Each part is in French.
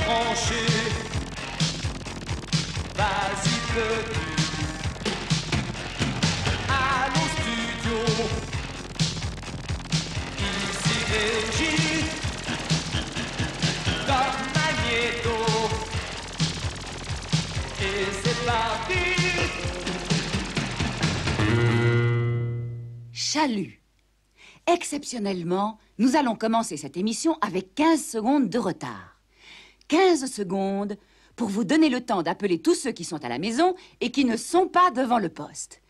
tranché. Vas-y petit, allons studio. Ici Régie, comme Magnéto. Et c'est parti. Chalut. Exceptionnellement, nous allons commencer cette émission avec 15 secondes de retard. 15 secondes pour vous donner le temps d'appeler tous ceux qui sont à la maison et qui ne sont pas devant le poste.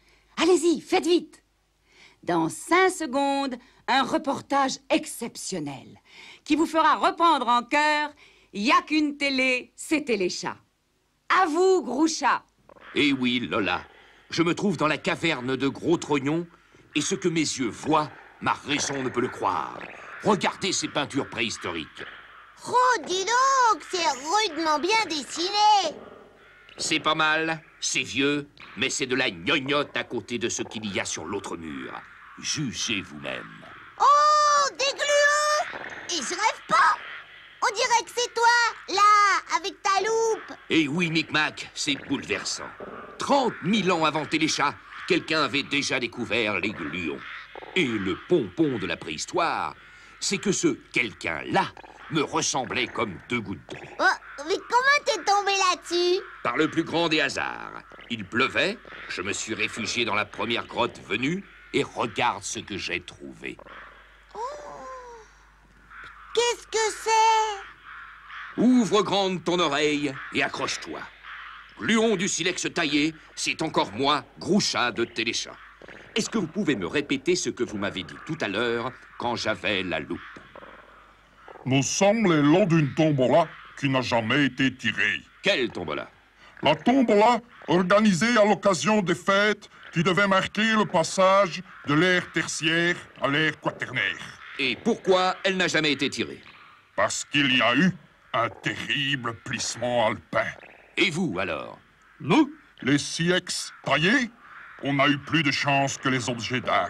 Allez-y, faites vite. Dans 5 secondes, un reportage exceptionnel qui vous fera reprendre en chœur « Y a qu'une télé, c'est Téléchat ». À vous, Grouchat. Eh oui, Lola, je me trouve dans la caverne de Gros Trognon et ce que mes yeux voient, ma raison ne peut le croire. Regardez ces peintures préhistoriques. Oh, dis donc, c'est rudement bien dessiné. C'est pas mal, c'est vieux, mais c'est de la gnognotte à côté de ce qu'il y a sur l'autre mur. Jugez vous-même. Oh, des gluons. Et je rêve pas. On dirait que c'est toi, là, avec ta loupe. Eh oui, Micmac, c'est bouleversant. 30 000 ans avant Téléchat, quelqu'un avait déjà découvert les gluons. Et le pompon de la préhistoire, c'est que ce quelqu'un-là me ressemblait comme 2 gouttes d'eau. Oh, mais comment t'es tombé là-dessus? Par le plus grand des hasards. Il pleuvait, je me suis réfugié dans la première grotte venue, et regarde ce que j'ai trouvé. Oh, qu'est-ce que c'est? Ouvre grande ton oreille et accroche-toi. Gluon du silex taillé, c'est encore moi, Grouchat de Téléchat. Est-ce que vous pouvez me répéter ce que vous m'avez dit tout à l'heure quand j'avais la loupe? Nous sommes les lots d'une tombola qui n'a jamais été tirée. Quelle tombola? La tombola organisée à l'occasion des fêtes qui devaient marquer le passage de l'ère tertiaire à l'ère quaternaire. Et pourquoi elle n'a jamais été tirée? Parce qu'il y a eu un terrible plissement alpin. Et vous, alors? Nous, les silex taillés, on a eu plus de chance que les objets d'art.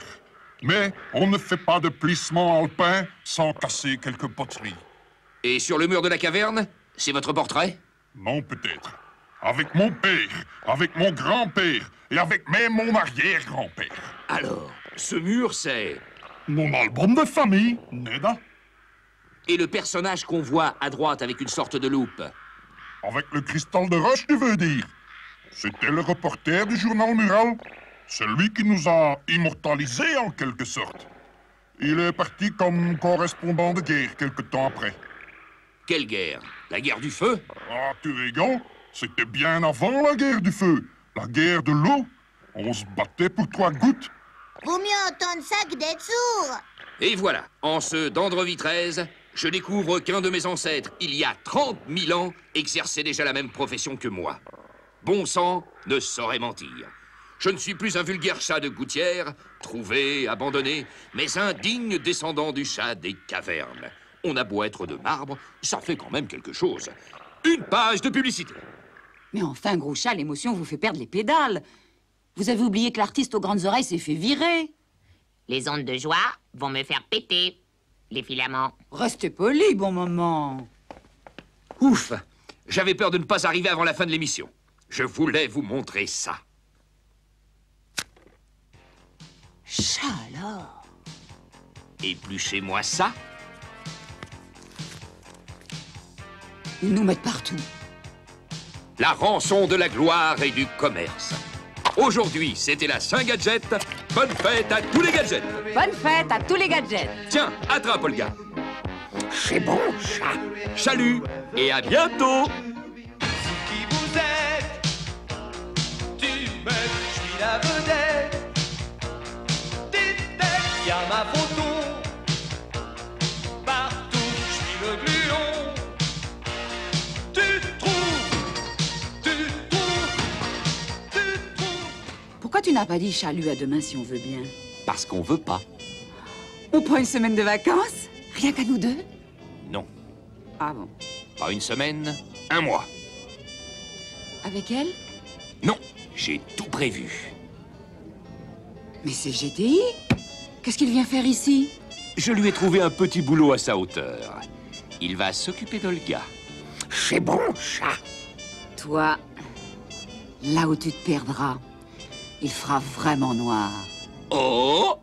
Mais on ne fait pas de plissement alpin sans casser quelques poteries. Et sur le mur de la caverne, c'est votre portrait? Non, peut-être. Avec mon père, avec mon grand-père et avec même mon arrière-grand-père. Alors, ce mur, c'est... Mon album de famille, Neda. Et le personnage qu'on voit à droite avec une sorte de loupe? Avec le cristal de roche, tu veux dire? C'était le reporter du journal mural. Celui qui nous a immortalisés, en quelque sorte. Il est parti comme correspondant de guerre quelque temps après. Quelle guerre? La guerre du feu? Ah, tu rigoles? C'était bien avant la guerre du feu. La guerre de l'eau. On se battait pour 3 gouttes. Vaut mieux entendre ça que d'être sourd. Et voilà, en ce d'Andrevie 13, je découvre qu'un de mes ancêtres, il y a 30 000 ans, exerçait déjà la même profession que moi. Bon sang ne saurait mentir. Je ne suis plus un vulgaire chat de gouttière, trouvé, abandonné, mais un digne descendant du chat des cavernes. On a beau être de marbre, ça fait quand même quelque chose. Une page de publicité. Mais enfin, Grouchat, l'émotion vous fait perdre les pédales. Vous avez oublié que l'artiste aux grandes oreilles s'est fait virer. Les ondes de joie vont me faire péter les filaments. Restez poli, bon moment. Ouf, j'avais peur de ne pas arriver avant la fin de l'émission. Je voulais vous montrer ça. Chat alors. Épluchez-moi ça. Ils nous mettent partout. La rançon de la gloire et du commerce. Aujourd'hui, c'était la Saint-Gadget. Bonne fête à tous les gadgets. Bonne fête à tous les gadgets. Tiens, attrape, Olga. C'est bon, ça. Chalut et à bientôt. Qui vous êtes? Tu me, je suis la vedette. Y a ma photo partout, je suis le gluon. Tu trouves. Pourquoi tu n'as pas dit Chalut à demain si on veut bien? Parce qu'on veut pas. On prend une semaine de vacances? Rien qu'à nous deux? Non. Ah bon? Pas une semaine, 1 mois. Avec elle? Non, j'ai tout prévu. Mais c'est GTI. Qu'est-ce qu'il vient faire ici? Je lui ai trouvé un petit boulot à sa hauteur. Il va s'occuper d'Olga. C'est bon, ça. Toi, là où tu te perdras, il fera vraiment noir. Oh!